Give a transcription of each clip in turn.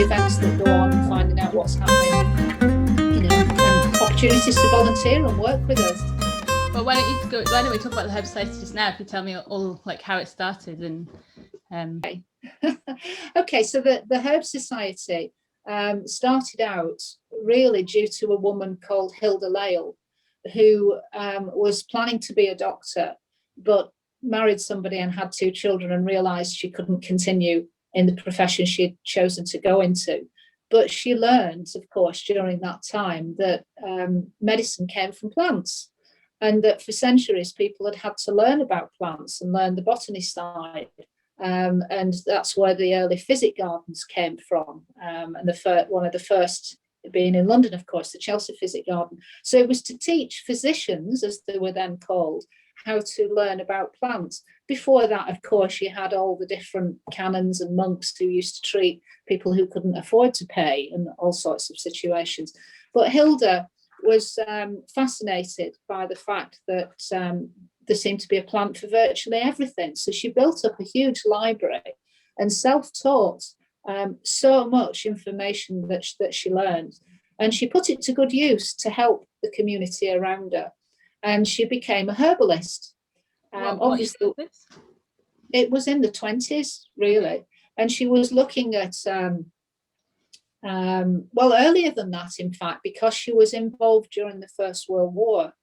events that go on and finding out what's happening, you know, and opportunities to volunteer and work with us. Well, why don't we talk about the Herb Society just now? If you tell me all like how it started and. Okay, so the Herb Society started out really due to a woman called Hilda Lale, who was planning to be a doctor, but married somebody and had 2 children and realised she couldn't continue in the profession she'd chosen to go into. But she learned, of course, during that time that medicine came from plants, and that for centuries people had to learn about plants and learn the botany side. And that's where the early physic gardens came from. And one of the first being in London, of course, the Chelsea Physic Garden. So it was to teach physicians, as they were then called, how to learn about plants. Before that, of course, you had all the different canons and monks who used to treat people who couldn't afford to pay in all sorts of situations. But Hilda was fascinated by the fact that there seemed to be a plant for virtually everything. So she built up a huge library and self-taught so much information that she learned. And she put it to good use to help the community around her. And she became a herbalist. Obviously, it was in the 20s, really. And she was looking at, earlier than that, in fact, because she was involved during the First World War.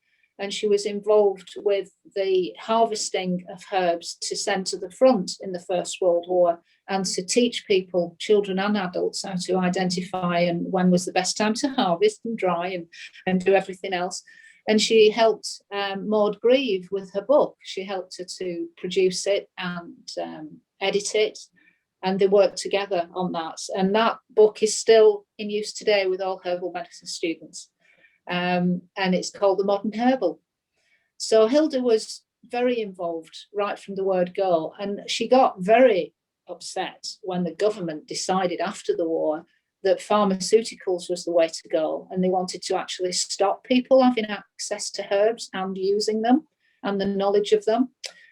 And she was involved with the harvesting of herbs to send to the front in the First World War and to teach people, children and adults, how to identify and when was the best time to harvest and dry and do everything else. And she helped Maud Grieve with her book. She helped her to produce it and edit it. And they worked together on that. And that book is still in use today with all herbal medicine students. And it's called The Modern Herbal. So Hilda was very involved right from the word go. And she got very upset when the government decided after the war that pharmaceuticals was the way to go. And they wanted to actually stop people having access to herbs and using them and the knowledge of them.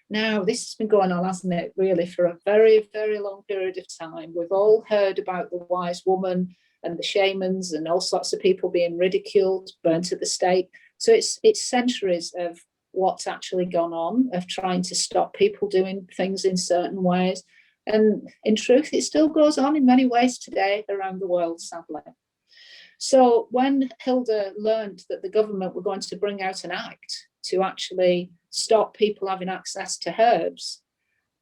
Now, this has been going on, hasn't it, really, for a very, very long period of time. We've all heard about the wise woman and the shamans and all sorts of people being ridiculed, burnt at the stake. So it's centuries of what's actually gone on, of trying to stop people doing things in certain ways. And in truth, it still goes on in many ways today around the world, sadly. So when Hilda learned that the government were going to bring out an act to actually stop people having access to herbs,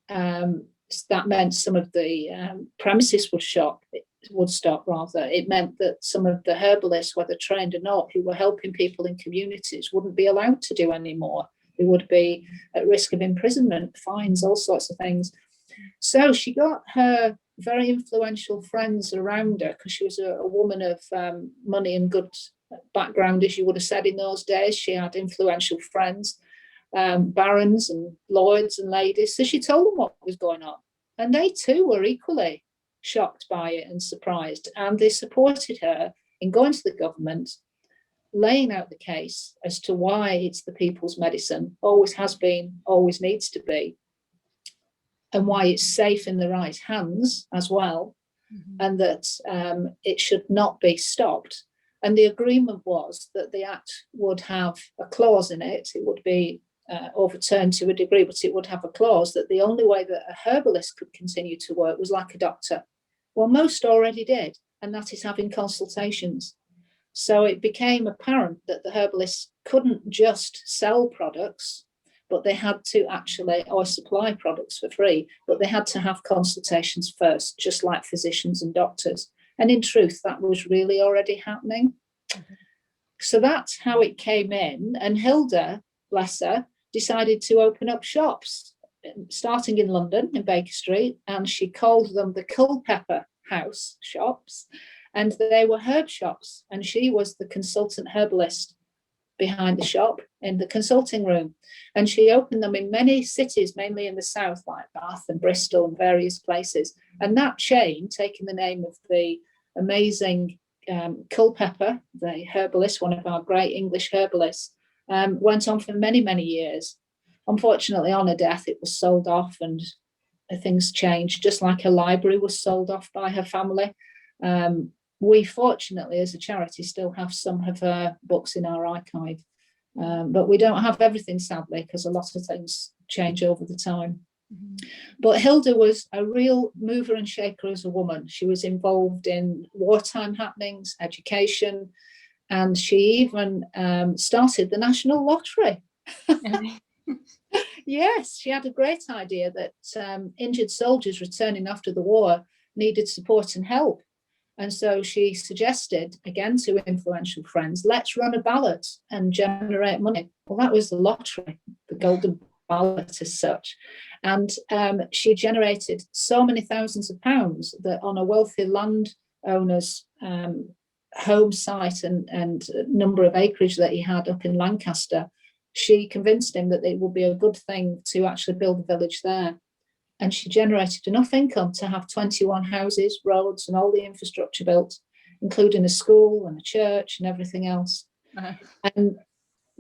that meant some of the premises would stop. It meant that some of the herbalists, whether trained or not, who were helping people in communities, wouldn't be allowed to do anymore. They would be at risk of imprisonment, fines, all sorts of things. So she got her very influential friends around her, because she was a woman of money and good background, as you would have said in those days. She had influential friends, barons and lords and ladies. So she told them what was going on. And they too were equally shocked by it and surprised. And they supported her in going to the government, laying out the case as to why it's the people's medicine, always has been, always needs to be, and why it's safe in the right hands as well, and that it should not be stopped. And the agreement was that the Act would have a clause in it. It would be overturned to a degree, but it would have a clause that the only way that a herbalist could continue to work was like a doctor. Well, most already did, and that is having consultations. So it became apparent that the herbalists couldn't just sell products, but they had to actually, or supply products for free, but they had to have consultations first, just like physicians and doctors. And in truth, that was really already happening. So that's how it came in. And Hilda, bless her, decided to open up shops, starting in London, in Baker Street, and she called them the Culpeper House shops, and they were herb shops. And she was the consultant herbalist behind the shop in the consulting room. And she opened them in many cities, mainly in the south, like Bath and Bristol and various places. And that chain, taking the name of the amazing Culpeper, the herbalist, one of our great English herbalists, went on for many, many years. Unfortunately, on her death, it was sold off and things changed, just like her library was sold off by her family. We fortunately, as a charity, still have some of her books in our archive, but we don't have everything, sadly, because a lot of things change over the time. But Hilda was a real mover and shaker as a woman. She was involved in wartime happenings, education, and she even started the National Lottery. Yes, she had a great idea that injured soldiers returning after the war needed support and help. And so she suggested, again to influential friends, let's run a ballot and generate money. Well, that was the lottery, the golden ballot as such. And she generated so many thousands of pounds that on a wealthy landowner's home site and number of acreage that he had up in Lancaster, she convinced him that it would be a good thing to actually build a village there. And she generated enough income to have 21 houses, roads, and all the infrastructure built, including a school and a church and everything else. And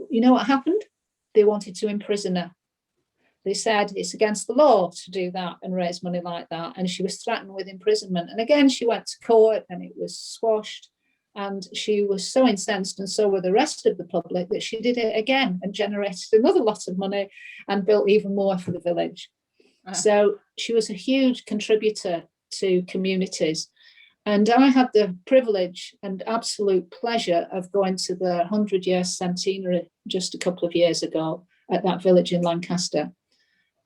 you know what happened? They wanted to imprison her. They said it's against the law to do that and raise money like that. And she was threatened with imprisonment. And again, she went to court and it was squashed. And she was so incensed, and so were the rest of the public, that she did it again and generated another lot of money and built even more for the village. So she was a huge contributor to communities. And I had the privilege and absolute pleasure of going to the 100-year centenary just a couple of years ago at that village in Lancaster.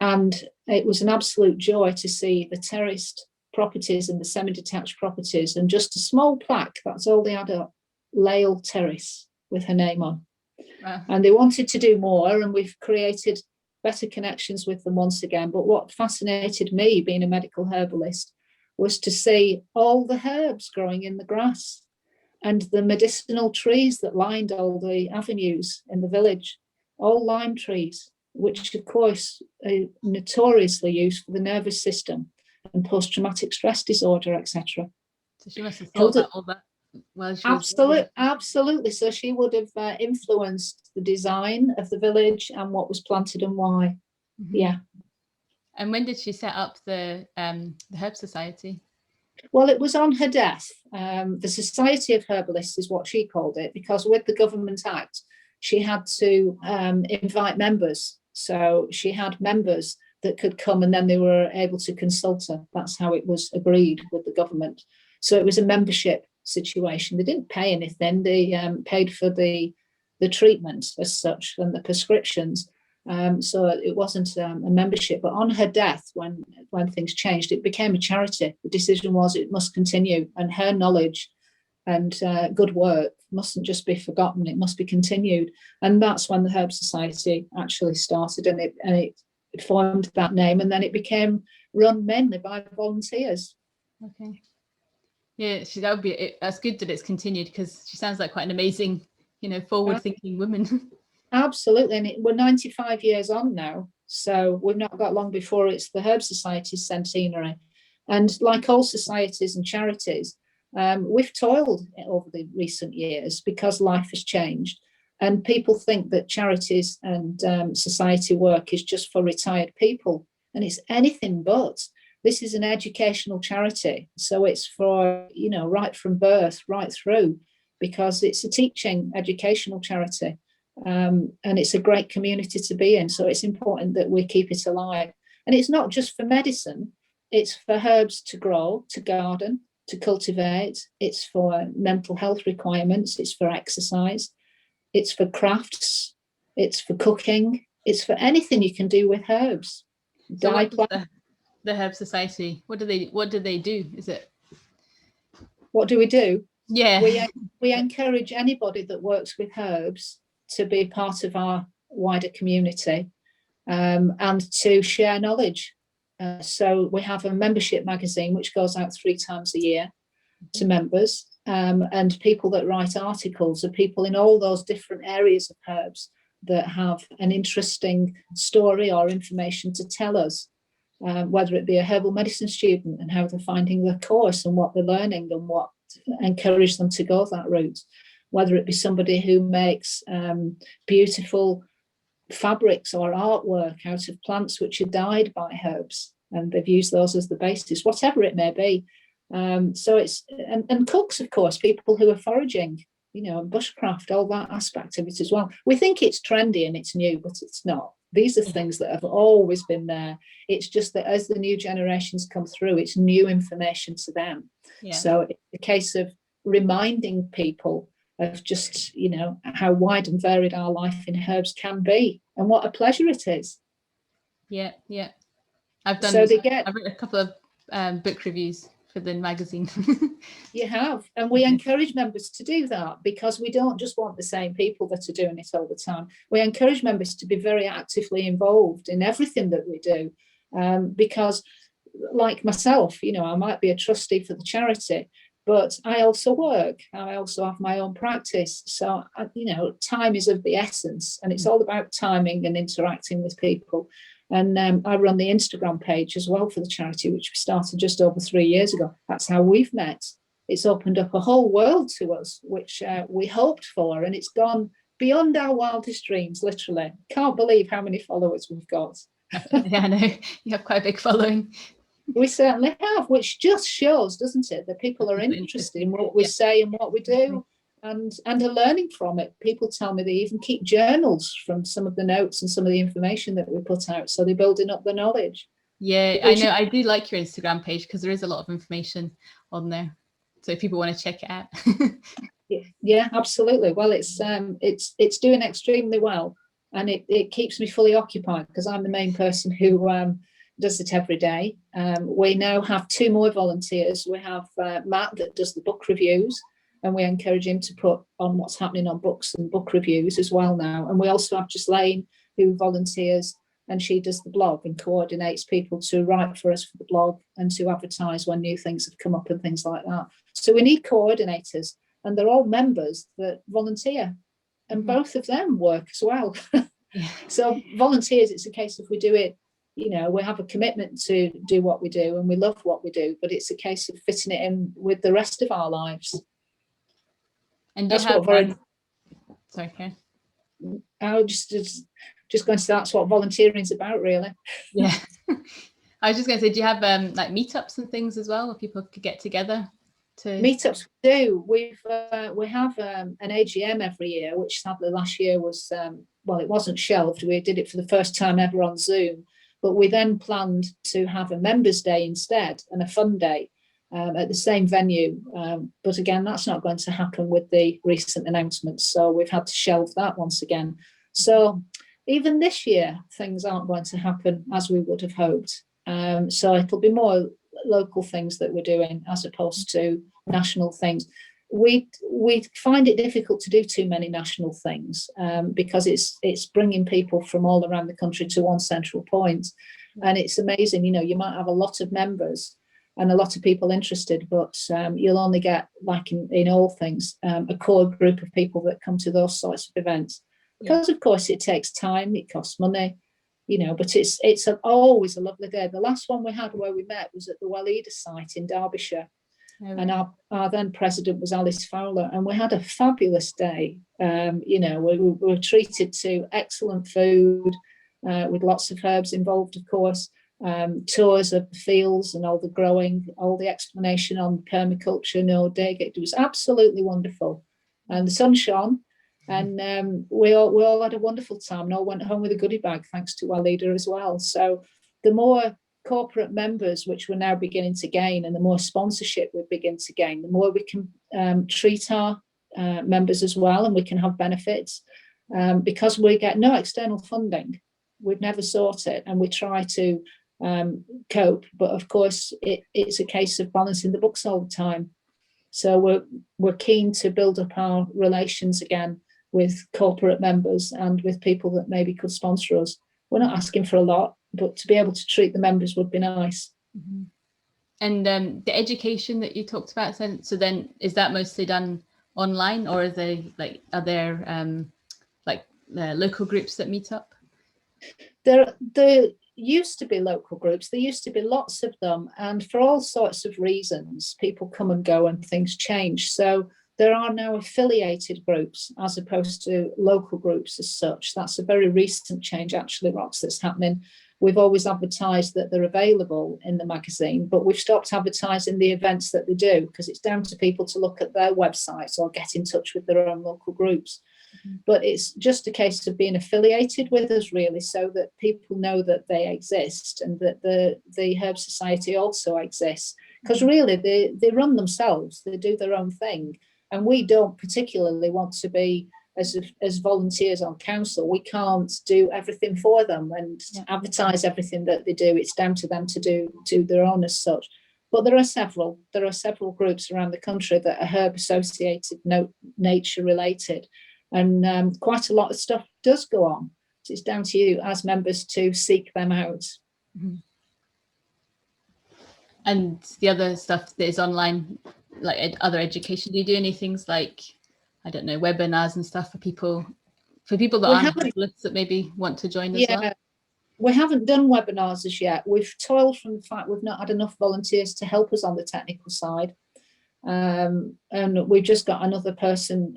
And it was an absolute joy to see the terraced properties and the semi-detached properties, and just a small plaque, that's all they had up, Lael Terrace, with her name on. And they wanted to do more, and we've created better connections with them once again. But what fascinated me, being a medical herbalist, was to see all the herbs growing in the grass and the medicinal trees that lined all the avenues in the village, all lime trees, which of course are notoriously used for the nervous system and post-traumatic stress disorder, etc. So she must have thought about all that while she was absolutely. So she would have influenced the design of the village and what was planted and why. Yeah. And when did she set up the Herb Society? Well, it was on her death. The Society of Herbalists is what she called it, because with the Government Act, she had to invite members. So she had members that could come, and then they were able to consult her. That's how it was agreed with the government. So it was a membership situation. They didn't pay anything. They paid for the treatment as such and the prescriptions. So it wasn't a membership. But on her death, when things changed, it became a charity. The decision was it must continue, and her knowledge and good work mustn't just be forgotten. It must be continued. And that's when the Herb Society actually started, and it formed that name, and then it became run mainly by volunteers. Okay. Yeah, that's good that it's continued, because she sounds like quite an amazing, forward-thinking woman. Absolutely, and we're 95 years on now, so we've not got long before it's the Herb Society's centenary. And like all societies and charities, we've toiled over the recent years because life has changed. And people think that charities and society work is just for retired people. And it's anything but. This is an educational charity. So it's for, right from birth, right through, because it's a teaching educational charity. And it's a great community to be in. So it's important that we keep it alive. And it's not just for medicine. It's for herbs to grow, to garden, to cultivate. It's for mental health requirements. It's for exercise. It's for crafts, it's for cooking, it's for anything you can do with herbs. So the Herb Society, what do they do? Is it? What do we do? Yeah. We encourage anybody that works with herbs to be part of our wider community and to share knowledge. So we have a membership magazine which goes out 3 times a year to members. And people that write articles are people in all those different areas of herbs that have an interesting story or information to tell us, whether it be a herbal medicine student and how they're finding their course and what they're learning and what encourage them to go that route, whether it be somebody who makes beautiful fabrics or artwork out of plants which are dyed by herbs and they've used those as the basis, whatever it may be. So it's, and cooks, of course, people who are foraging, and bushcraft, all that aspect of it as well. We think it's trendy and it's new, but it's not. These are things that have always been there. It's just that as the new generations come through, it's new information to them. Yeah. So it's a case of reminding people of just, how wide and varied our life in herbs can be and what a pleasure it is. Yeah. I've written a couple of book reviews for the magazine. You have, and we encourage members to do that, because we don't just want the same people that are doing it all the time. We encourage members to be very actively involved in everything that we do, because like myself, I might be a trustee for the charity, but I also work. I also have my own practice. So, time is of the essence, and it's all about timing and interacting with people. And I run the Instagram page as well for the charity, which we started just over 3 years ago. That's how we've met. It's opened up a whole world to us, which we hoped for, and it's gone beyond our wildest dreams, literally. Can't believe how many followers we've got. Yeah, I know. You have quite a big following. We certainly have, which just shows, doesn't it, that people are interested in what we say and what we do, and are learning from it. People tell me they even keep journals from some of the notes and some of the information that we put out, so they're building up the knowledge. Yeah, I know. I do like your Instagram page, because there is a lot of information on there, so if people want to check it out. Yeah, absolutely. Well, it's doing extremely well, and it keeps me fully occupied, because I'm the main person who does it every day. We now have 2 more volunteers. We have Matt that does the book reviews, and we encourage him to put on what's happening on books and book reviews as well now. And we also have Ghislaine, who volunteers, and she does the blog and coordinates people to write for us for the blog and to advertise when new things have come up and things like that. So we need coordinators, and they're all members that volunteer, and both of them work as well. So volunteers, it's a case of we do it, we have a commitment to do what we do, and we love what we do, but it's a case of fitting it in with the rest of our lives. And that's what Karen. Sorry, Karen. I was just going to say that's what volunteering is about, really. Yeah. I was just going to say, do you have like meetups and things as well, where people could get together? Meetups we do. We have an AGM every year, which sadly last year was it wasn't shelved. We did it for the first time ever on Zoom, but we then planned to have a members' day instead, and a fun day at the same venue. But again, that's not going to happen with the recent announcements, so we've had to shelve that once again. So even this year, things aren't going to happen as we would have hoped. So it'll be more local things that we're doing as opposed to national things. We find it difficult to do too many national things because it's bringing people from all around the country to one central point. And it's amazing, you might have a lot of members and a lot of people interested, but you'll only get, like in all things, a core group of people that come to those sorts of events. Because of course it takes time, it costs money, but it's always a lovely day. The last one we had where we met was at the Welleda site in Derbyshire. And our then president was Alice Fowler, and we had a fabulous day. We were treated to excellent food with lots of herbs involved, of course, tours of the fields and all the growing, all the explanation on permaculture, no dig. It was absolutely wonderful, and the sun shone, and we all had a wonderful time, and all went home with a goodie bag thanks to our leader as well. So the more corporate members which we're now beginning to gain, and the more sponsorship we begin to gain, the more we can treat our members as well, and we can have benefits because we get no external funding. We've never sought it, and we try to cope, but of course it's a case of balancing the books all the time. So we're keen to build up our relations again with corporate members and with people that maybe could sponsor us. We're not asking for a lot, but to be able to treat the members would be nice. Mm-hmm. And the education that you talked about, so then is that mostly done online, or are there local groups that meet up? There used to be local groups. There used to be lots of them, and for all sorts of reasons, people come and go and things change. So there are now affiliated groups as opposed to local groups as such. That's a very recent change, actually, Rox, that's happening. We've always advertised that they're available in the magazine, but we've stopped advertising the events that they do, because it's down to people to look at their websites or get in touch with their own local groups. But it's just a case of being affiliated with us, really, so that people know that they exist and that the Herb Society also exists. Because really, they run themselves, they do their own thing. And we don't particularly want to be, as volunteers on council, we can't do everything for them and advertise everything that they do. It's down to them to do their own as such. But there are several groups around the country that are herb associated, nature related. And quite a lot of stuff does go on. So it's down to you as members to seek them out. Mm-hmm. And the other stuff that is online, like other education, do you do any things like, I don't know, webinars and stuff for people that aren't herbalists that maybe want to join as well? We haven't done webinars as yet. We've toiled from the fact we've not had enough volunteers to help us on the technical side. And we've just got another person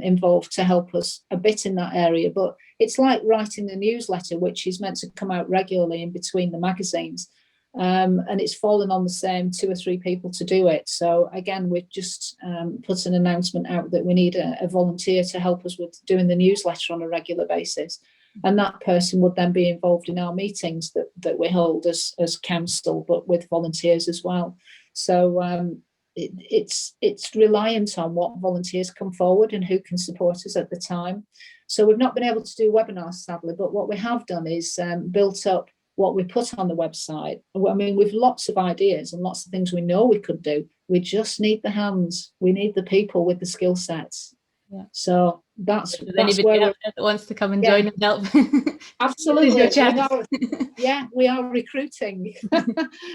involved to help us a bit in that area. But it's like writing the newsletter, which is meant to come out regularly in between the magazines. And it's fallen on the same 2 or 3 people to do it. So again, we've just put an announcement out that we need a volunteer to help us with doing the newsletter on a regular basis. And that person would then be involved in our meetings that we hold as council, but with volunteers as well. So it's reliant on what volunteers come forward and who can support us at the time. So we've not been able to do webinars, sadly, but what we have done is built up what we put on the website. I mean, we've lots of ideas and lots of things we know we could do. We just need the hands. We need the people with the skill sets. Yeah. So that's where that wants to come and join and help. Absolutely. We are recruiting.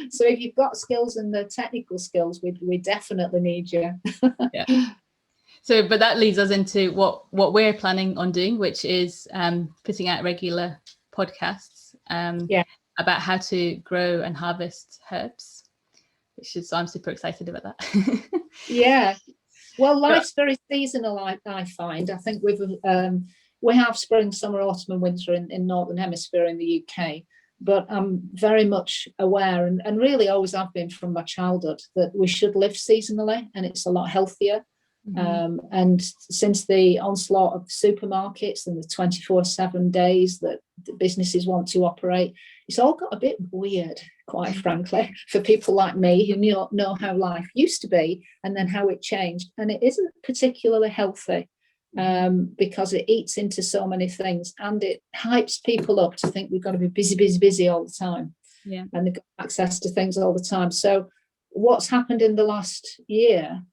So if you've got skills and the technical skills, we definitely need you. So, but that leads us into what we're planning on doing, which is putting out regular podcasts about how to grow and harvest herbs, so I'm super excited about that. Well, life's very seasonal, I find. I think we have spring, summer, autumn and winter in Northern Hemisphere in the UK, but I'm very much aware and really always have been from my childhood that we should live seasonally, and it's a lot healthier. And since the onslaught of supermarkets and the 24/7 days that the businesses want to operate, it's all got a bit weird, quite frankly, for people like me who know how life used to be and then how it changed. And it isn't particularly healthy because it eats into so many things, and it hypes people up to think we've got to be busy all the time. And they've got access to things all the time. So what's happened in the last year,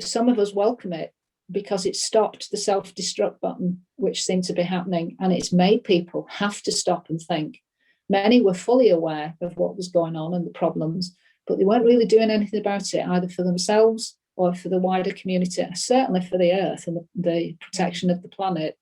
some of us welcome it because it stopped the self-destruct button, which seemed to be happening, and it's made people have to stop and think. Many were fully aware of what was going on and the problems, but they weren't really doing anything about it, either for themselves or for the wider community, certainly for the earth and the protection of the planet.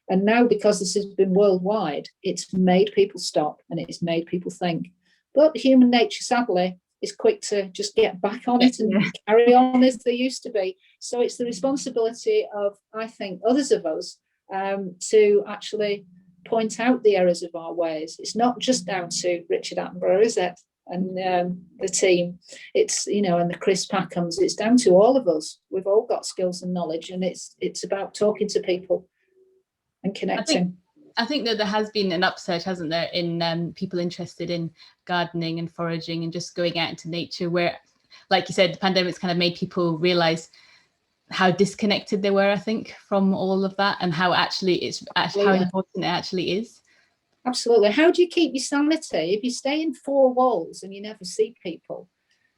And now, because this has been worldwide, it's made people stop and it's made people think. But human nature, sadly, is quick to just get back on it and carry on as they used to be. So it's the responsibility of, I think, others of us to actually point out the errors of our ways. It's not just down to Richard Attenborough, is it? And the team. It's, and the Chris Packhams. It's down to all of us. We've all got skills and knowledge, and it's about talking to people and connecting. I think that there has been an upsurge, hasn't there, in people interested in gardening and foraging and just going out into nature, where, like you said, the pandemic's kind of made people realise how disconnected they were, I think, from all of that, and how how important it actually is. Absolutely. How do you keep your sanity? If you stay in 4 walls and you never see people,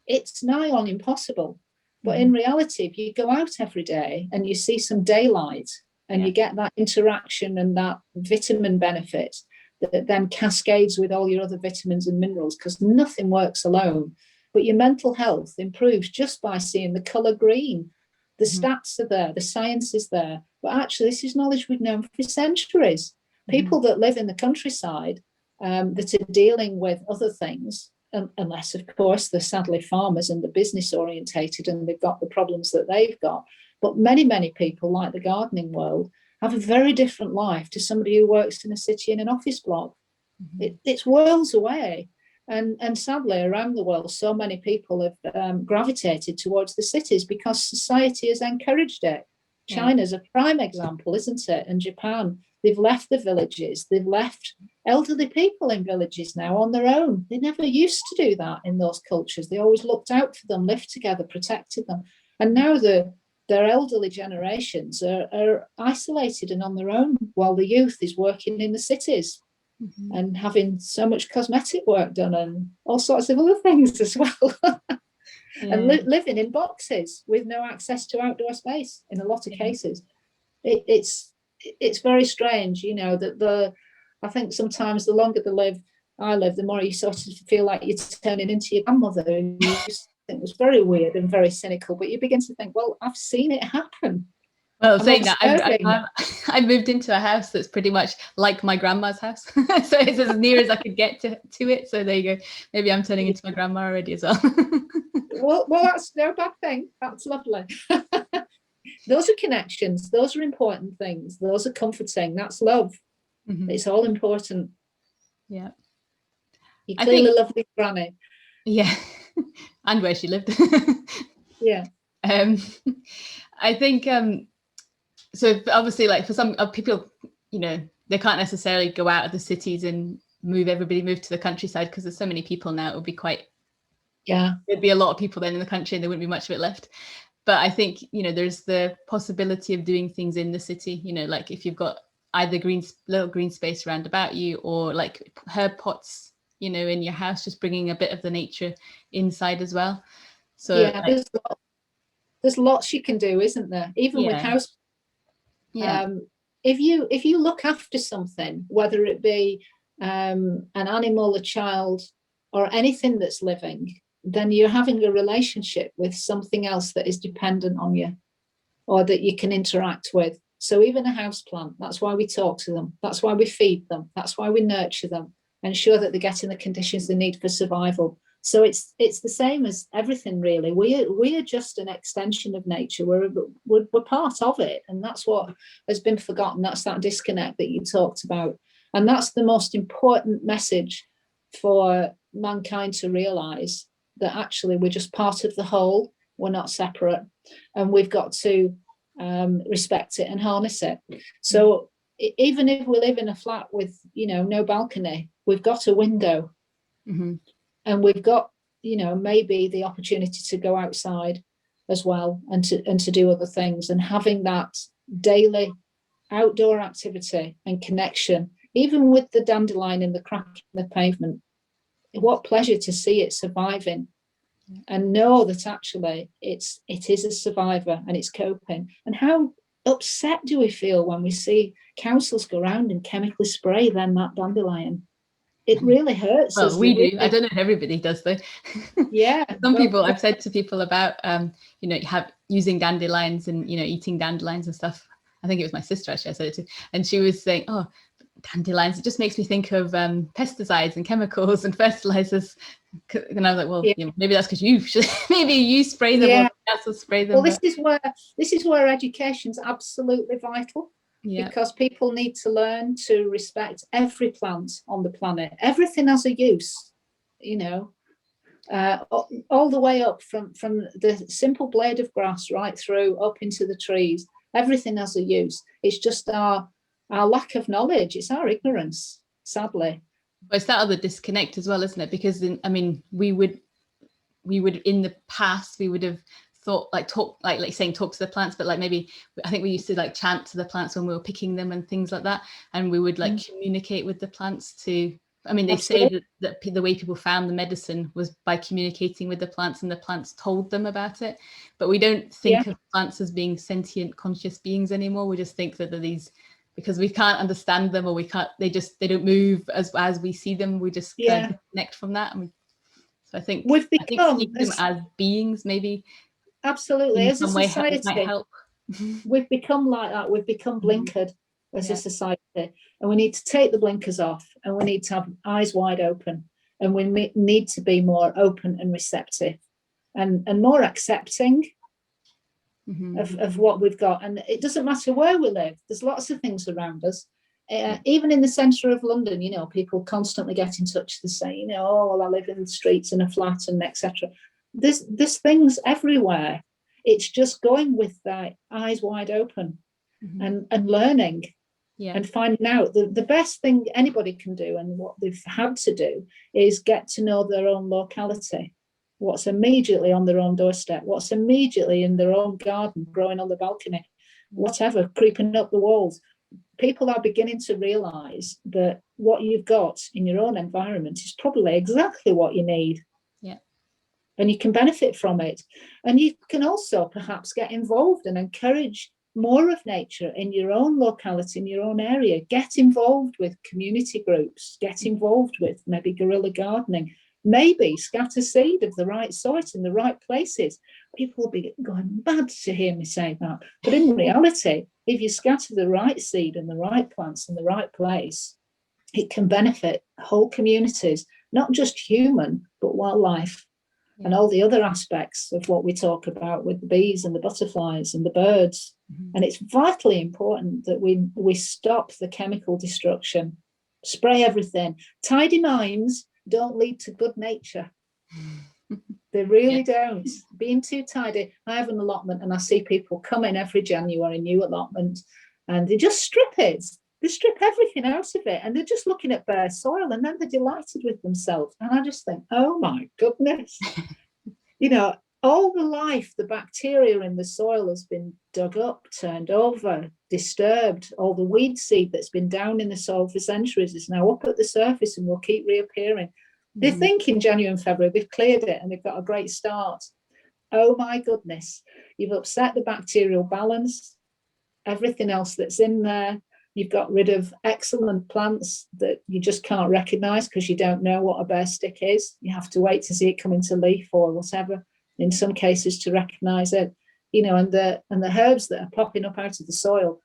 it's nigh on impossible. But in reality, if you go out every day and you see some daylight, and you get that interaction and that vitamin benefit that then cascades with all your other vitamins and minerals, because nothing works alone. But your mental health improves just by seeing the colour green. The stats are there, the science is there. But actually, this is knowledge we've known for centuries. People that live in the countryside that are dealing with other things, unless, of course, they're sadly farmers and they're business orientated and they've got the problems that they've got. But many, many people, like the gardening world, have a very different life to somebody who works in a city in an office block. It's worlds away. And sadly, around the world, so many people have gravitated towards the cities because society has encouraged it. China's a prime example, isn't it? And Japan, they've left the villages. They've left elderly people in villages now on their own. They never used to do that in those cultures. They always looked out for them, lived together, protected them. And now their elderly generations are isolated and on their own, while the youth is working in the cities. And having so much cosmetic work done and all sorts of other things as well. And living in boxes with no access to outdoor space in a lot of cases. It's very strange, you know, that I think sometimes the longer I live, the more you sort of feel like you're turning into your grandmother, and you just think it was very weird and very cynical, but you begin to think, well, I've seen it happen. Well, saying that, I moved into a house that's pretty much like my grandma's house. So it's as near as I could get to it. So there you go. Maybe I'm turning into my grandma already as well. Well, that's no bad thing. That's lovely. Those are connections. Those are important things. Those are comforting. That's love. It's all important. Yeah. You clearly love your granny. Yeah. And where she lived. Yeah. I think... so obviously, like for some people, you know, they can't necessarily go out of the cities and move to the countryside because there's so many people now. It would be there'd be a lot of people then in the country and there wouldn't be much of it left. But I think, you know, there's the possibility of doing things in the city, you know, like if you've got either little green space around about you or like herb pots, you know, in your house, just bringing a bit of the nature inside as well. So yeah, there's lots you can do, isn't there? Even with house. Yeah. If you look after something, whether it be an animal, a child, or anything that's living, then you're having a relationship with something else that is dependent on you or that you can interact with. So even a house plant, that's why we talk to them. That's why we feed them. That's why we nurture them, ensure that they're getting the conditions they need for survival. So it's the same as everything, really. We are just an extension of nature. We're part of it, and that's what has been forgotten. That's that disconnect that you talked about, and that's the most important message for mankind to realise, that actually we're just part of the whole. We're not separate, and we've got to respect it and harness it. So even if we live in a flat with, you know, no balcony, we've got a window. And we've got, you know, maybe the opportunity to go outside as well and to do other things, and having that daily outdoor activity and connection, even with the dandelion in the crack in the pavement. What pleasure to see it surviving and know that actually it is a survivor and it's coping. And how upset do we feel when we see councils go around and chemically spray then that dandelion? It really hurts. Well, we do. I don't know if everybody does though. Yeah. Some people, I've said to people about, you know, using dandelions and, you know, eating dandelions and stuff. I think it was my sister actually I said it to, and she was saying, oh, dandelions, it just makes me think of pesticides and chemicals and fertilizers. And I was like, well, you know, maybe that's because you should, maybe you spray them or also spray them. Well, this is where education's absolutely vital. Yeah. Because people need to learn to respect every plant on the planet. Everything has a use, you know, all the way up from the simple blade of grass right through up into the trees. Everything has a use. It's just our lack of knowledge. It's our ignorance, sadly. But it's that other disconnect as well, isn't it? Because I mean, we would in the past, we would have thought talk to the plants, but like maybe I think we used to like chant to the plants when we were picking them and things like that, and we would like communicate with the plants to, I mean, they say that the way people found the medicine was by communicating with the plants, and the plants told them about it. But we don't think of plants as being sentient, conscious beings anymore. We just think that they're these, because we can't understand them, or they don't move as we see them. We just kind of disconnect from that. So I think seeing them as beings, maybe. Absolutely, as a society, might help. We've become like that. We've become blinkered as a society, and we need to take the blinkers off, and we need to have eyes wide open, and we need to be more open and receptive, and more accepting of what we've got. And it doesn't matter where we live. There's lots of things around us. Even in the centre of London, you know, people constantly get in touch to say, you know, oh, well, I live in the streets in a flat and etc. There's things everywhere. It's just going with their eyes wide open and learning and finding out. The best thing anybody can do, and what they've had to do, is get to know their own locality. What's immediately on their own doorstep, what's immediately in their own garden, growing on the balcony, whatever, creeping up the walls. People are beginning to realise that what you've got in your own environment is probably exactly what you need. Yeah. And you can benefit from it. And you can also perhaps get involved and encourage more of nature in your own locality, in your own area. Get involved with community groups, get involved with maybe guerrilla gardening, maybe scatter seed of the right sort in the right places. People will be going mad to hear me say that. But in reality, if you scatter the right seed and the right plants in the right place, it can benefit whole communities, not just human, but wildlife. And all the other aspects of what we talk about with the bees and the butterflies and the birds. And it's vitally important that we stop the chemical destruction, spray everything. Tidy minds don't lead to good nature. They really don't. Being too tidy. I have an allotment and I see people come in every January, new allotment, and they just strip it. They strip everything out of it and they're just looking at bare soil, and then they're delighted with themselves. And I just think, oh my goodness. You know, all the life, the bacteria in the soil has been dug up, turned over, disturbed. All the weed seed that's been down in the soil for centuries is now up at the surface and will keep reappearing. They think in January and February they've cleared it and they've got a great start. Oh my goodness, you've upset the bacterial balance, everything else that's in there. You've got rid of excellent plants that you just can't recognise because you don't know what a bare stick is. You have to wait to see it come into leaf or whatever, in some cases, to recognise it. You know, and the herbs that are popping up out of the soil,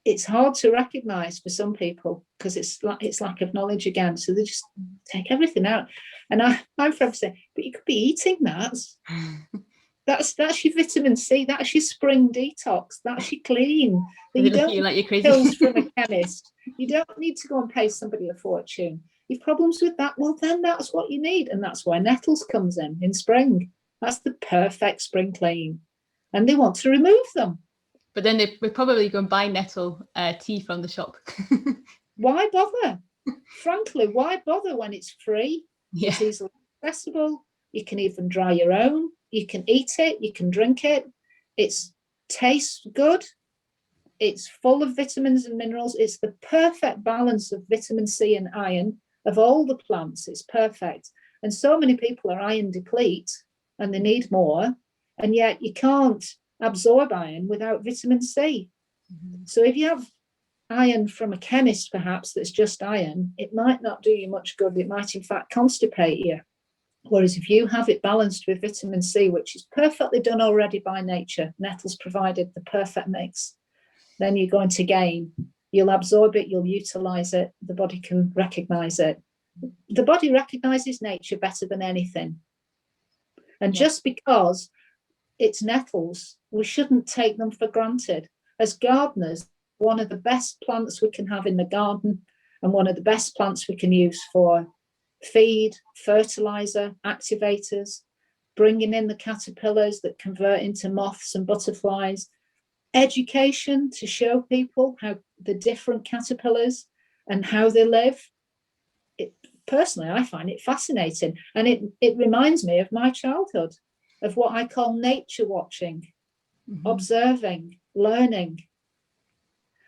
it's hard to recognise for some people because it's lack of knowledge again. So they just take everything out. And I'm forever saying, but you could be eating that. That's your vitamin C. That's your spring detox. That's your clean. You don't like you're crazy. Pills from a chemist. You don't need to go and pay somebody a fortune. You've problems with that, well, then that's what you need. And that's why Nettles comes in spring. That's the perfect spring clean. And they want to remove them. But then we're probably going to buy Nettle tea from the shop. Why bother? Frankly, why bother when it's free? Yeah. It's easily accessible. You can even dry your own. You can eat it. You can drink it. It tastes good. It's full of vitamins and minerals. It's the perfect balance of vitamin C and iron of all the plants. It's perfect. And so many people are iron deplete and they need more. And yet you can't absorb iron without vitamin C. So if you have iron from a chemist, perhaps, that's just iron, it might not do you much good. It might, in fact, constipate you. Whereas if you have it balanced with vitamin C, which is perfectly done already by nature, Nettles provided the perfect mix, then you're going to gain. You'll absorb it, you'll utilize it, the body can recognize it. The body recognizes nature better than anything. And just because it's nettles, we shouldn't take them for granted. As gardeners, one of the best plants we can have in the garden and one of the best plants we can use for feed, fertilizer, activators, bringing in the caterpillars that convert into moths and butterflies, education to show people how the different caterpillars and how they live. Personally, I find it fascinating. And it reminds me of my childhood, of what I call nature watching, observing, learning.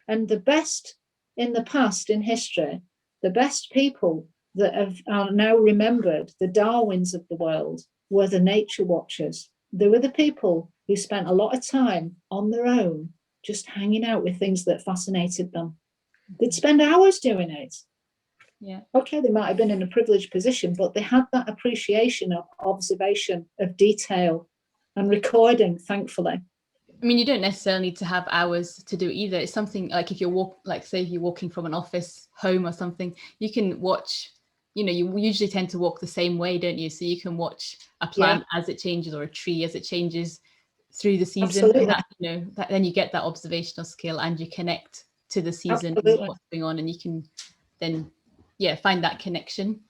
And the best in the past, in history, the best people that are now remembered, the Darwins of the world, were the nature watchers. They were the people who spent a lot of time on their own, just hanging out with things that fascinated them. They'd spend hours doing it. Yeah. Okay, they might have been in a privileged position, but they had that appreciation of observation, of detail, and recording, thankfully. I mean, you don't necessarily need to have hours to do it either. It's something like if you're say you're walking from an office home or something, you can watch, you usually tend to walk the same way, don't you? So you can watch a plant as it changes or a tree as it changes through the season. Absolutely. And that, then you get that observational skill and you connect to the season and Absolutely. what's going on, and you can then find that connection.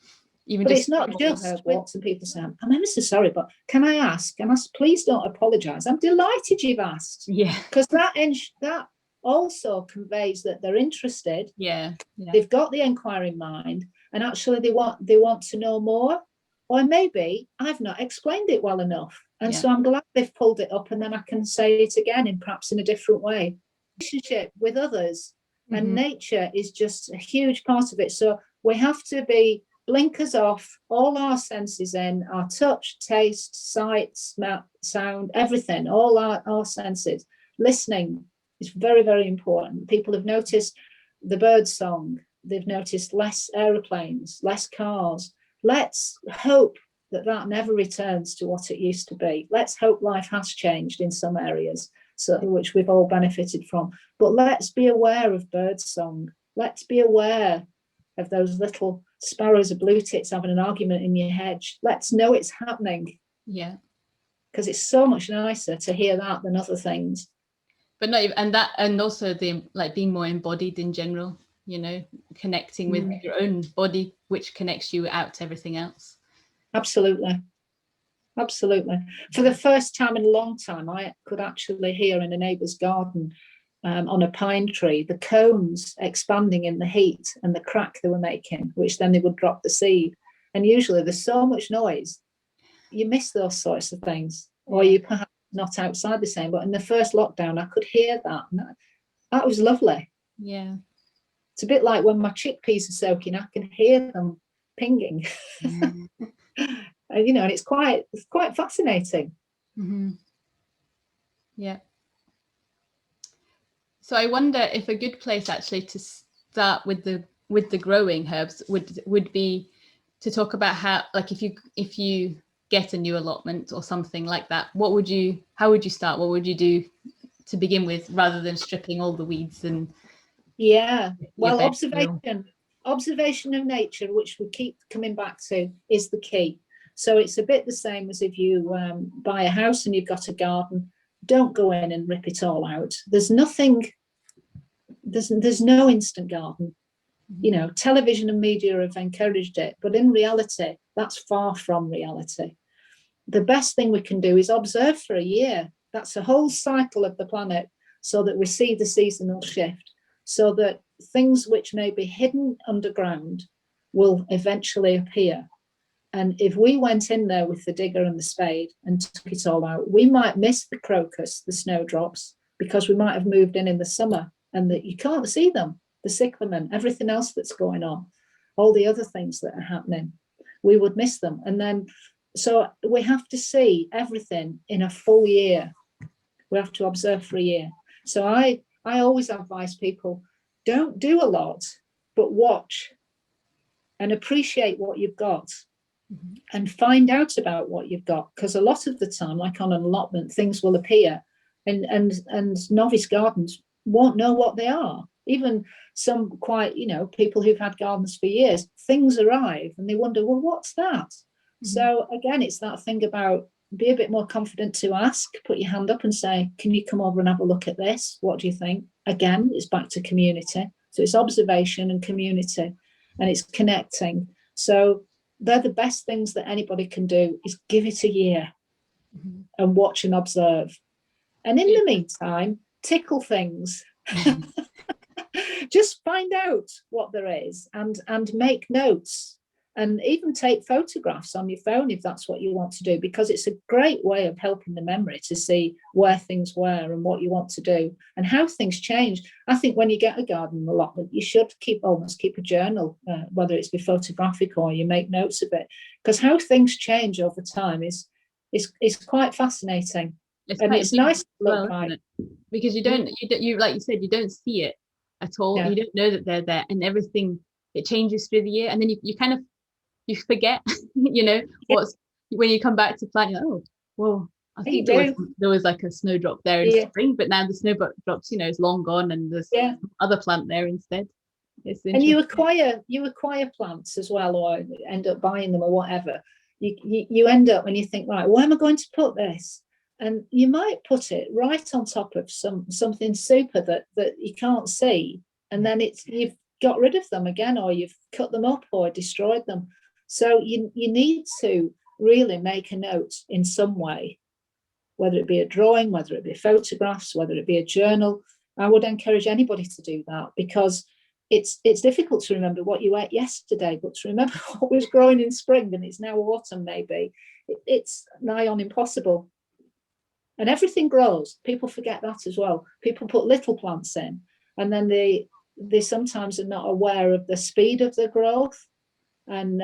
Even but just it's not just walks and people say, I'm ever so sorry, but can I ask? And I said, please don't apologise. I'm delighted you've asked. Yeah. Because that also conveys that they're interested. Yeah. They've got the enquiring mind, and actually they want to know more. Or maybe I've not explained it well enough. And so I'm glad they've pulled it up, and then I can say it again perhaps in a different way. Relationship with others and nature is just a huge part of it. So we have to be blinkers off, all our senses in, our touch, taste, sight, smell, sound, everything, all our senses. Listening is very, very important. People have noticed the bird song. They've noticed less aeroplanes, less cars. Let's hope that never returns to what it used to be. Let's hope life has changed in some areas, so which we've all benefited from. But let's be aware of bird song. Let's be aware of those little sparrows or blue tits having an argument in your hedge. Let's know it's happening. Yeah. Because it's so much nicer to hear that than other things. But not even, and also the being more embodied in general, connecting with your own body, which connects you out to everything else. Absolutely. For the first time in a long time, I could actually hear in a neighbour's garden on a pine tree the cones expanding in the heat and the crack they were making, which then they would drop the seed. And usually there's so much noise, you miss those sorts of things, or you perhaps not outside the same. But in the first lockdown, I could hear that. And that was lovely. Yeah. It's a bit like when my chickpeas are soaking, I can hear them pinging. And it's quite fascinating. Yeah. So I wonder if a good place actually to start with the growing herbs would be to talk about how, if you get a new allotment or something like that, how would you start? What would you do to begin with, rather than stripping all the weeds and observation of nature, which we keep coming back to, is the key. So it's a bit the same as if you buy a house and you've got a garden. Don't go in and rip it all out. There's no instant garden. Television and media have encouraged it, but in reality, that's far from reality. The best thing we can do is observe for a year. That's a whole cycle of the planet, so that we see the seasonal shift, so that things which may be hidden underground will eventually appear. And if we went in there with the digger and the spade and took it all out, we might miss the crocus, the snowdrops, because we might have moved in the summer and that you can't see them, the cyclamen, everything else that's going on, all the other things that are happening, we would miss them. And then, so we have to see everything in a full year. We have to observe for a year. So I always advise people, don't do a lot, but watch and appreciate what you've got. And find out about what you've got, because a lot of the time, like on an allotment, things will appear and novice gardens won't know what they are. Even some quite, people who've had gardens for years, things arrive and they wonder, well, what's that? So again, it's that thing about be a bit more confident to ask, put your hand up and say, can you come over and have a look at this? What do you think? Again, it's back to community. So it's observation and community, and it's connecting. So they're the best things that anybody can do, is give it a year and watch and observe. And in the meantime, tickle things. Just find out what there is and make notes, and even take photographs on your phone if that's what you want to do, because it's a great way of helping the memory to see where things were and what you want to do and how things change. I think when you get a garden allotment, you should almost keep a journal, whether it's be photographic or you make notes of it, because how things change over time is quite fascinating. It's nice to look back, because you like you said, you don't see it at all. You don't know that they're there, and everything, it changes through the year, and then you kind of forget what's when you come back to plant, you're like, oh well, I think there was like a snowdrop there in spring, but now the snowdrops is long gone, and there's other plant there instead. And you acquire plants as well, or end up buying them or whatever. You end up and you think, right, where am I going to put this? And you might put it right on top of something super that you can't see, and then you've got rid of them again, or you've cut them up or destroyed them. So you need to really make a note in some way, whether it be a drawing, whether it be photographs, whether it be a journal. I would encourage anybody to do that, because it's difficult to remember what you ate yesterday, but to remember what was growing in spring and it's now autumn maybe, it's nigh on impossible. And everything grows. People forget that as well. People put little plants in, and then they sometimes are not aware of the speed of the growth and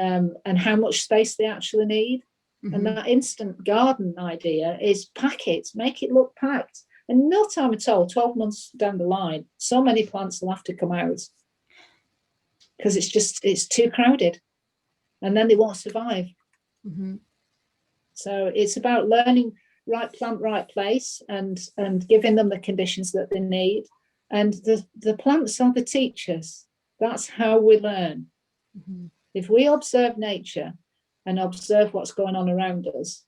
how much space they actually need. Mm-hmm. And that instant garden idea is pack it, make it look packed. And no time at all, 12 months down the line, so many plants will have to come out because it's too crowded, and then they won't survive. Mm-hmm. So it's about learning right plant, right place, and giving them the conditions that they need. And the plants are the teachers. That's how we learn. Mm-hmm. If we observe nature and observe what's going on around us,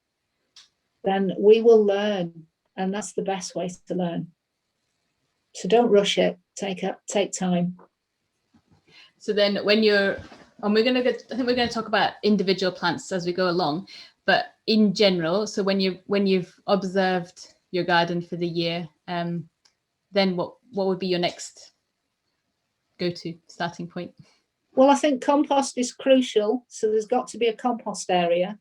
then we will learn. And that's the best way to learn. So don't rush it. Take time. So then when I think we're going to talk about individual plants as we go along, but in general, so when you've observed your garden for the year, then what would be your next go-to starting point? Well, I think compost is crucial. So there's got to be a compost area.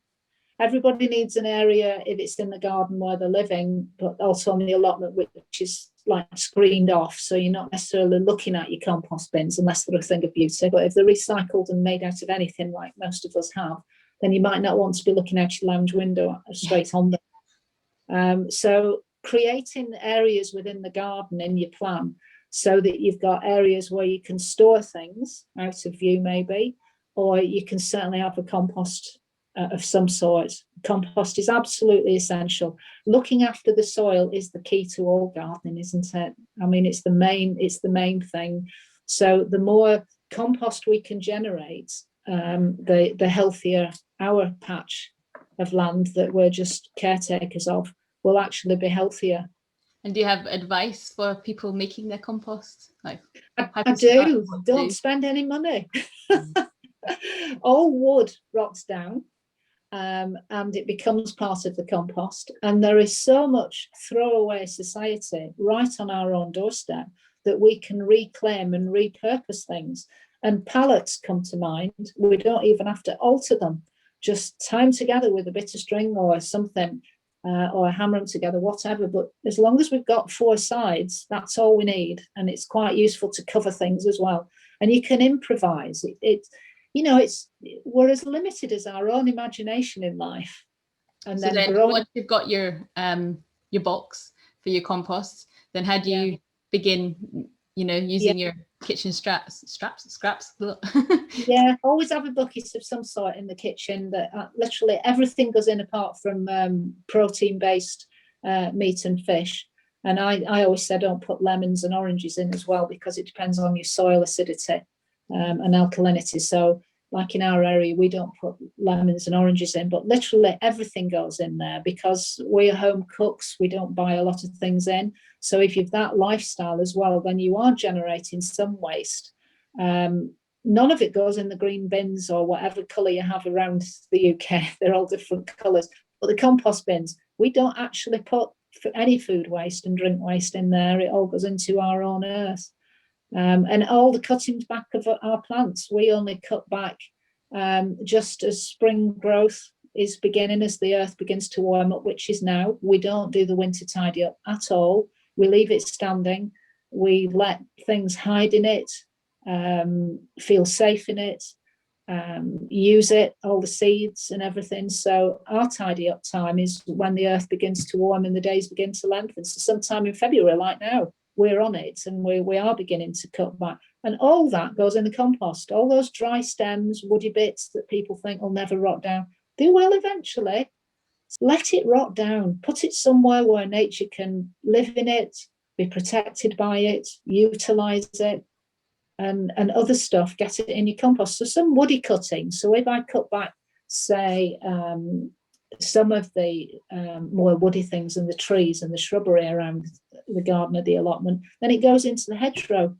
Everybody needs an area if it's in the garden where they're living, but also on the allotment, which is like screened off. So you're not necessarily looking at your compost bins unless they're a thing of beauty. But if they're recycled and made out of anything, like most of us have, then you might not want to be looking out your lounge window straight on them. So creating areas within the garden in your plan, so that you've got areas where you can store things out of view maybe, or you can certainly have a compost of some sort. Compost is absolutely essential. Looking after the soil is the key to all gardening, isn't it? I mean, it's the main thing. So the more compost we can generate, the healthier our patch of land that we're just caretakers of will actually be healthier. And do you have advice for people making their compost? Like, I do. Don't spend any money. All wood rots down. And it becomes part of the compost. And there is so much throwaway society right on our own doorstep that we can reclaim and repurpose things. And pallets come to mind. We don't even have to alter them. Just tie them together with a bit of string or something, or hammer them together, whatever. But as long as we've got 4 sides, that's all we need. And it's quite useful to cover things as well. And you can improvise. We're as limited as our own imagination in life. And so then once you've got your box for your compost, then how do you begin, using your kitchen scraps? Yeah, always have a bucket of some sort in the kitchen that literally everything goes in apart from protein-based meat and fish. And I always say don't put lemons and oranges in as well, because it depends on your soil acidity and alkalinity. So like in our area, we don't put lemons and oranges in, but literally everything goes in there because we're home cooks. We don't buy a lot of things in. So if you've that lifestyle as well, then you are generating some waste. None of it goes in the green bins or whatever colour you have around the UK. They're all different colours. But the compost bins, we don't actually put any food waste and drink waste in there. It all goes into our own earth. And all the cuttings back of our plants, we only cut back just as spring growth is beginning, as the earth begins to warm up, which is now. We don't do the winter tidy up at all. We leave it standing. We let things hide in it, feel safe in it, use it, all the seeds and everything. So our tidy up time is when the earth begins to warm and the days begin to lengthen. So sometime in February, like now, we're on it and we are beginning to cut back. And all that goes in the compost. All those dry stems, woody bits that people think will never rot down, they will eventually. Let it rot down. Put it somewhere where nature can live in it, be protected by it, utilise it, and other stuff. Get it in your compost. So some woody cutting. So if I cut back, say, some of the more woody things and the trees and the shrubbery around the garden or the allotment, then it goes into the hedgerow.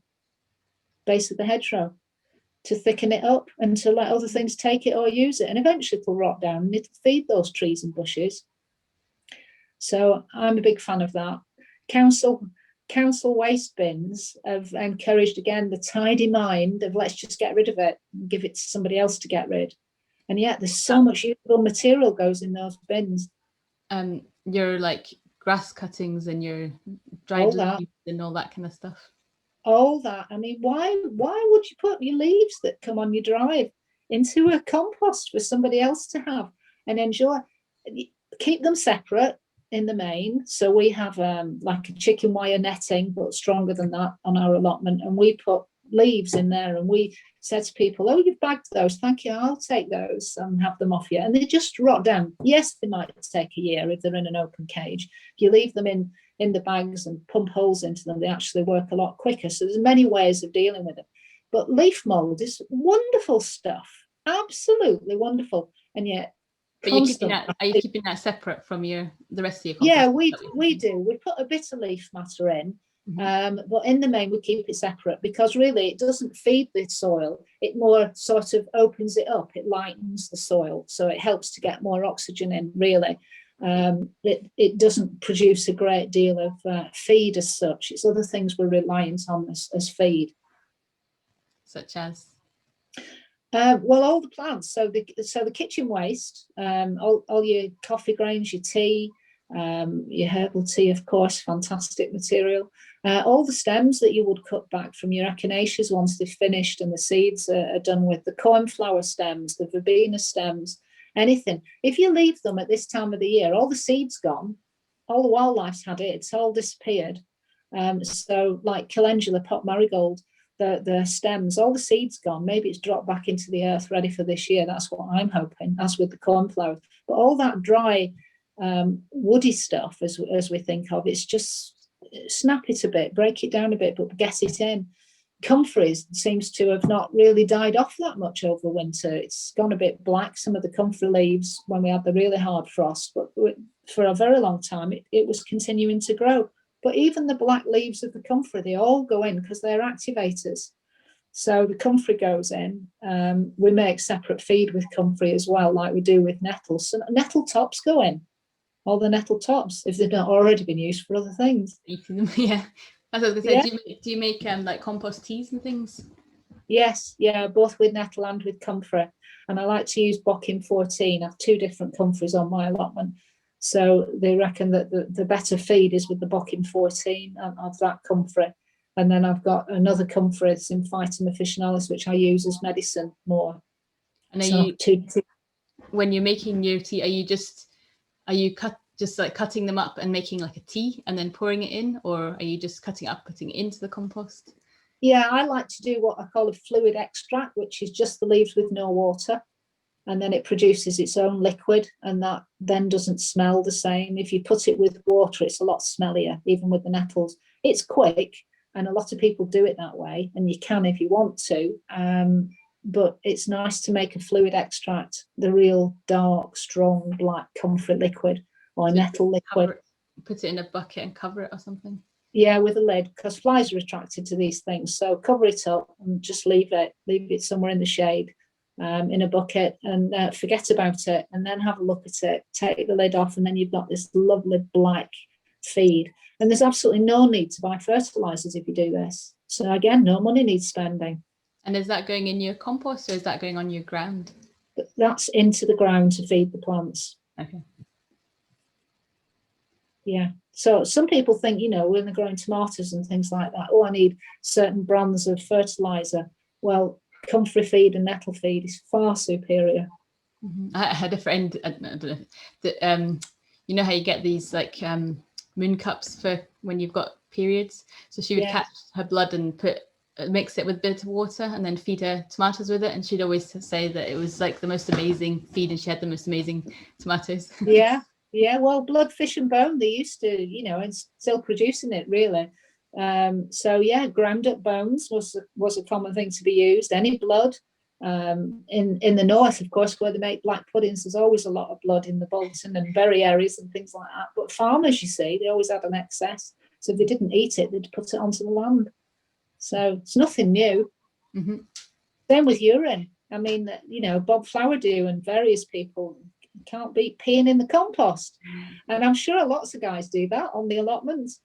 base of the hedgerow to thicken it up and to let other things take it or use it. And eventually it'll rot down and it'll feed those trees and bushes. So I'm a big fan of that. Council waste bins have encouraged, again, the tidy mind of let's just get rid of it and give it to somebody else to get rid. And yet there's so much usable material goes in those bins. Your like grass cuttings and your dried leaves and all that kind of stuff. All that. I mean, why would you put your leaves that come on your drive into a compost for somebody else to have and enjoy? Keep them separate in the main. So we have like a chicken wire netting, but stronger than that on our allotment. And we put leaves in there and we said to people, oh, you've bagged those. Thank you. I'll take those and have them off you. And they just rot down. Yes, they might take a year if they're in an open cage. If you leave them in the bags and pump holes into them, they actually work a lot quicker. So there's many ways of dealing with it. But leaf mold is wonderful stuff. Absolutely wonderful. And yet, but are you keeping that separate from the rest of your compost? Yeah, we do. We put a bit of leaf matter in, but in the main we keep it separate because really it doesn't feed the soil. It more sort of opens it up. It lightens the soil, so it helps to get more oxygen in. Really, it doesn't produce a great deal of feed as such. It's other things we're reliant on as feed, such as. Well, all the plants. So the kitchen waste, all your coffee grains, your tea, your herbal tea, of course, fantastic material. All the stems that you would cut back from your echinaceas once they're finished and the seeds are done with, the cornflower stems, the verbena stems, anything. If you leave them at this time of the year, all the seeds gone, all the wildlife's had it, it's all disappeared. So like calendula, pot marigold, the stems, all the seeds gone, maybe it's dropped back into the earth ready for this year. That's what I'm hoping, as with the cornflower. But all that dry woody stuff, as we think of, it's just snap it a bit, break it down a bit, but get it in. Comfrey seems to have not really died off that much over winter. It's gone a bit black, some of the comfrey leaves when we had the really hard frost, but for a very long time it was continuing to grow. But even the black leaves of the comfrey, they all go in because they're activators. So the comfrey goes in. We make separate feed with comfrey as well, like we do with nettles. So nettle tops go in, all the nettle tops, if they've not already been used for other things. Eating them, yeah. As I was going to say, do you make like compost teas and things? Yes, yeah, both with nettle and with comfrey. And I like to use Bocking 14. I have 2 different comfreys on my allotment. So they reckon that the better feed is with the Bocking 14 of that comfrey. And then I've got another comfrey, it's in Phytum officinalis, which I use as medicine more. And when you're making your tea, are you cutting them up and making like a tea and then pouring it in, or are you just cutting it up, putting it into the compost? Yeah, I like to do what I call a fluid extract, which is just the leaves with no water. And then it produces its own liquid, and that then doesn't smell the same. If you put it with water, it's a lot smellier, even with the nettles. It's quick, and a lot of people do it that way, and you can if you want to. But it's nice to make a fluid extract, the real dark, strong, black comfrey liquid or nettle liquid. Put it in a bucket and cover it or something? Yeah, with a lid, because flies are attracted to these things. So cover it up and just leave it somewhere in the shade. In a bucket and forget about it, and then have a look at it, take the lid off, and then you've got this lovely black feed. And there's absolutely no need to buy fertilizers if you do this. So again, no money needs spending. And is that going in your compost or is that going on your ground? That's into the ground to feed the plants. Okay. Yeah. So some people think, when they're growing tomatoes and things like that, I need certain brands of fertilizer. Well, comfrey feed and nettle feed is far superior. I had a friend, I don't know, that you know how you get these like moon cups for when you've got periods, so she would catch her blood and mix it with a bit of water and then feed her tomatoes with it, and she'd always say that it was like the most amazing feed and she had the most amazing tomatoes. Well, blood, fish and bone, they used to, and still producing it really. Ground up bones was a common thing to be used. Any blood, in the north, of course, where they make black puddings, there's always a lot of blood in the Bolton and berry areas and things like that. But farmers, you see, they always had an excess, so if they didn't eat it, they'd put it onto the land. So it's nothing new. Mhm. Same with urine. I mean, you know, Bob Flowerdew and various people can't beat peeing in the compost. And I'm sure lots of guys do that on the allotments.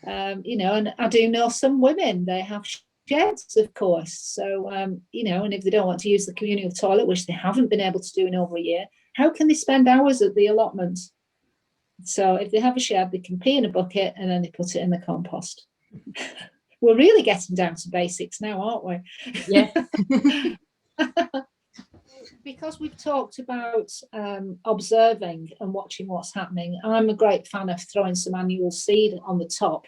You know, and I do know some women, they have sheds, of course. So, you know, and if they don't want to use the communal toilet, which they haven't been able to do in over a year, how can they spend hours at the allotments? So if they have a shed, they can pee in a bucket and then they put it in the compost. We're really getting down to basics now, aren't we? Yeah. Because we've talked about observing and watching what's happening, I'm a great fan of throwing some annual seed on the top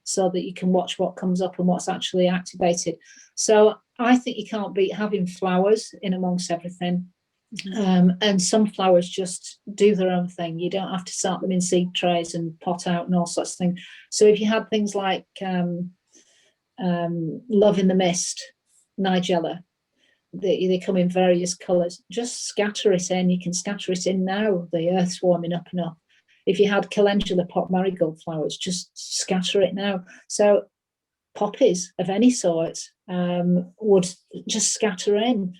so that you can watch what comes up and what's actually activated. So I think you can't beat having flowers in amongst everything. And some flowers just do their own thing. You don't have to start them in seed trays and pot out and all sorts of things. So if you had things like Love in the Mist, Nigella, they come in various colours, just scatter it in. You can scatter it in now, the earth's warming up enough. If you had calendula pot marigold flowers, just scatter it now. So poppies of any sort would just scatter in.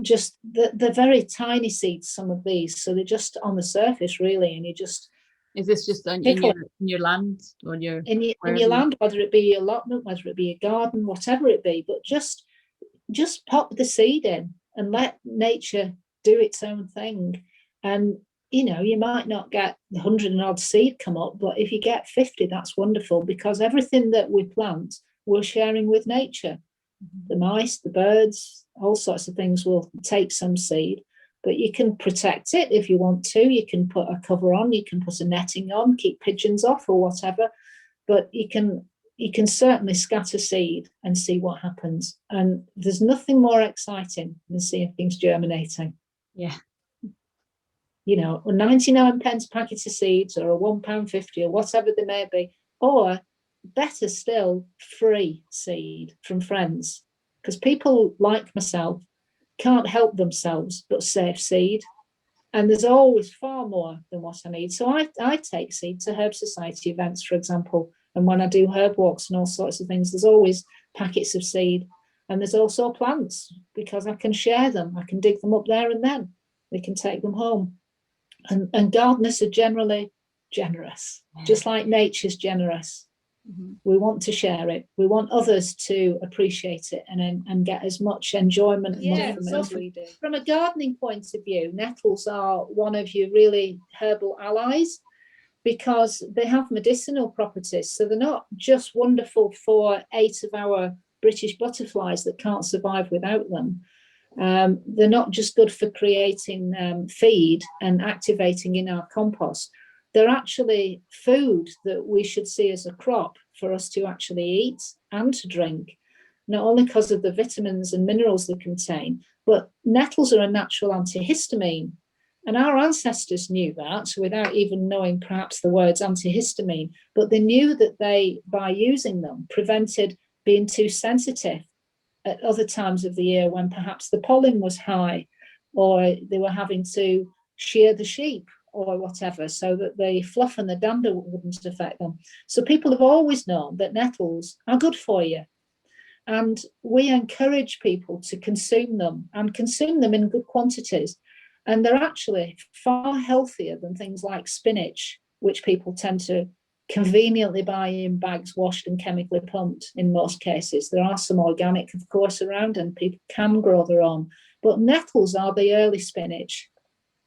Just the very tiny seeds, some of these, so they're just on the surface really, and you just is this just in your land or in your land, whether it be your allotment, whether it be a garden, whatever it be, but just pop the seed in and let nature do its own thing. And you know, you might not get 100 and odd seed come up, but if you get 50, that's wonderful, because everything that we plant, we're sharing with nature. The mice, the birds, all sorts of things will take some seed, but you can protect it if you want to. You can put a cover on, you can put a netting on, keep pigeons off or whatever, but you can certainly scatter seed and see what happens. And there's nothing more exciting than seeing things germinating. Yeah. You know, a 99 pence packet of seeds, or a £1.50 or whatever they may be, or better still, free seed from friends. Because people like myself can't help themselves but save seed. And there's always far more than what I need. So I take seed to Herb Society events, for example. And when I do herb walks and all sorts of things, there's always packets of seed. And there's also plants, because I can share them. I can dig them up there and then. They can take them home. And gardeners are generally generous, just like nature's generous. We want to share it. We want others to appreciate it and get as much enjoyment from it as we do. From a gardening point of view, nettles are one of your really herbal allies, because they have medicinal properties. So they're not just wonderful for 8 of our British butterflies that can't survive without them. They're not just good for creating feed and activating in our compost. They're actually food that we should see as a crop for us to actually eat and to drink, not only because of the vitamins and minerals they contain, but nettles are a natural antihistamine. And our ancestors knew that without even knowing perhaps the words antihistamine, but they knew that they, by using them, prevented being too sensitive at other times of the year when perhaps the pollen was high, or they were having to shear the sheep or whatever, so that the fluff and the dander wouldn't affect them. So people have always known that nettles are good for you. And we encourage people to consume them, and consume them in good quantities. And they're actually far healthier than things like spinach, which people tend to conveniently buy in bags washed and chemically pumped in most cases. There are some organic, of course, around, and people can grow their own. But nettles are the early spinach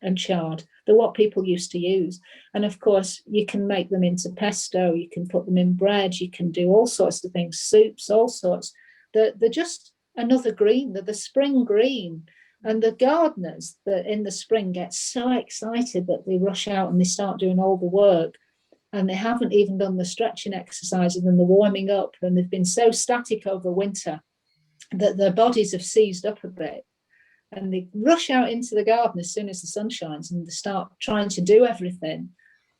and chard. They're what people used to use. And of course, you can make them into pesto, you can put them in bread, you can do all sorts of things, soups, all sorts. They're just another green. They're the spring green. And the gardeners that in the spring get so excited that they rush out and they start doing all the work. And they haven't even done the stretching exercises and the warming up, and they've been so static over winter that their bodies have seized up a bit, and they rush out into the garden as soon as the sun shines and they start trying to do everything.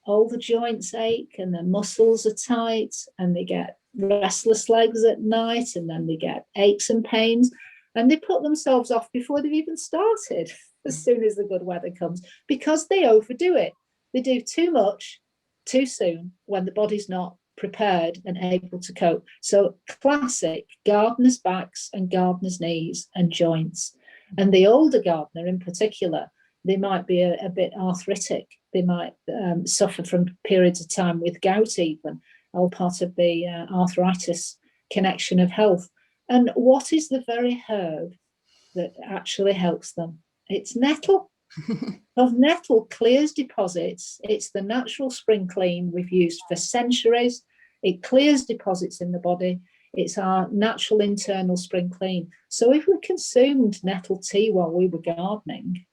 All the joints ache and their muscles are tight, and they get restless legs at night, and then they get aches and pains, and they put themselves off before they've even started as soon as the good weather comes, because they overdo it. They do too much too soon when the body's not prepared and able to cope. So classic gardener's backs and gardener's knees and joints. And the older gardener in particular, they might be a bit arthritic. They might suffer from periods of time with gout even, all part of the arthritis connection of health. And what is the very herb that actually helps them? It's nettle. Because nettle clears deposits. It's the natural spring clean we've used for centuries. It clears deposits in the body. It's our natural internal spring clean. So if we consumed nettle tea while we were gardening,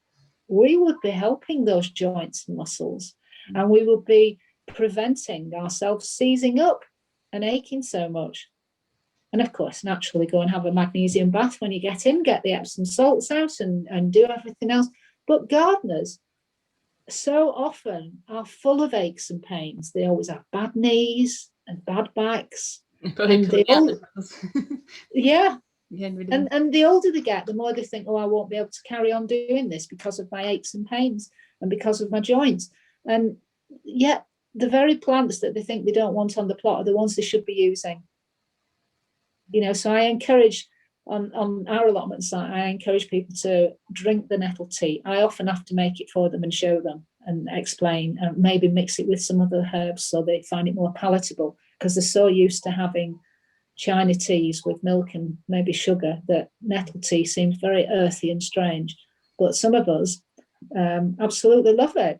we would be helping those joints and muscles, and we would be preventing ourselves seizing up and aching so much. And of course, naturally go and have a magnesium bath when you get in, get the Epsom salts out and do everything else. But gardeners so often are full of aches and pains. They always have bad knees and bad backs. And yeah. And the older they get, the more they think, oh, I won't be able to carry on doing this because of my aches and pains and because of my joints. And yet the very plants that they think they don't want on the plot are the ones they should be using. You know, so I encourage on our allotment site, I encourage people to drink the nettle tea. I often have to make it for them and show them and explain, and maybe mix it with some other herbs so they find it more palatable, because they're so used to having China teas with milk and maybe sugar that nettle tea seems very earthy and strange. But some of us absolutely love it.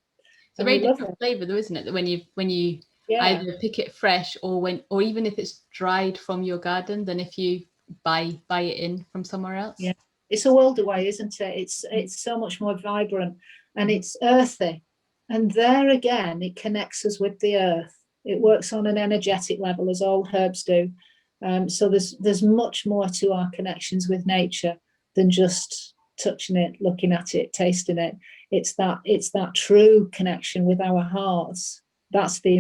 It's a very different flavour though, isn't it? When you either pick it fresh or even if it's dried from your garden, than if you buy it in from somewhere else. Yeah, it's a world away, isn't it? It's so much more vibrant and it's earthy. And there again, it connects us with the earth. It works on an energetic level, as all herbs do. So there's much more to our connections with nature than just touching it, looking at it, tasting it. It's that true connection with our hearts. That's the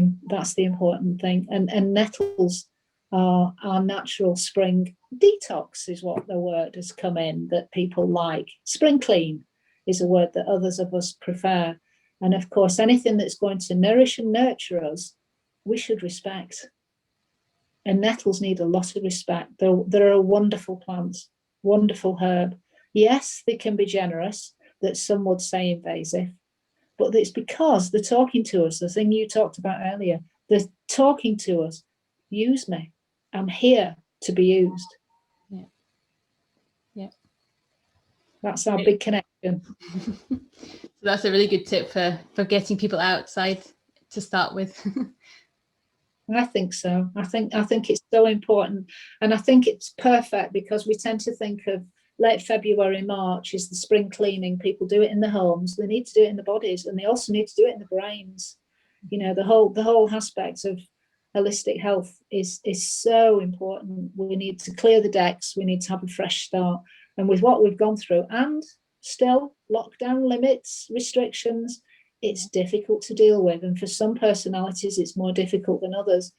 important thing. And nettles are our natural spring detox, is what the word has come in that people like. Spring clean is a word that others of us prefer. And of course, anything that's going to nourish and nurture us, we should respect. And nettles need a lot of respect. They're a wonderful plant, wonderful herb. Yes, they can be generous, that some would say invasive, but it's because they're talking to us. The thing you talked about earlier, they're talking to us. Use me. I'm here to be used. Yeah. That's our big connection. So that's a really good tip for getting people outside to start with. I think so. I think it's so important, and I think it's perfect because we tend to think of late February, March is the spring cleaning. People do it in the homes. They need to do it in the bodies, and they also need to do it in the brains. You know, the whole aspect of holistic health is so important. We need to clear the decks. We need to have a fresh start. And with what we've gone through, and still lockdown limits, restrictions, it's difficult to deal with. And for some personalities, it's more difficult than others.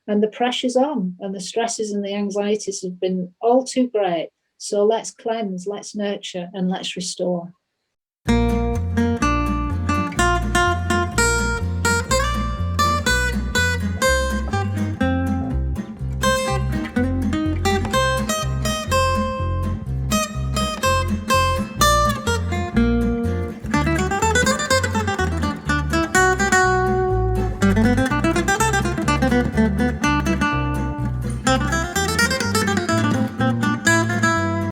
And the pressure's on, and the stresses and the anxieties have been all too great. So let's cleanse, let's nurture, and let's restore.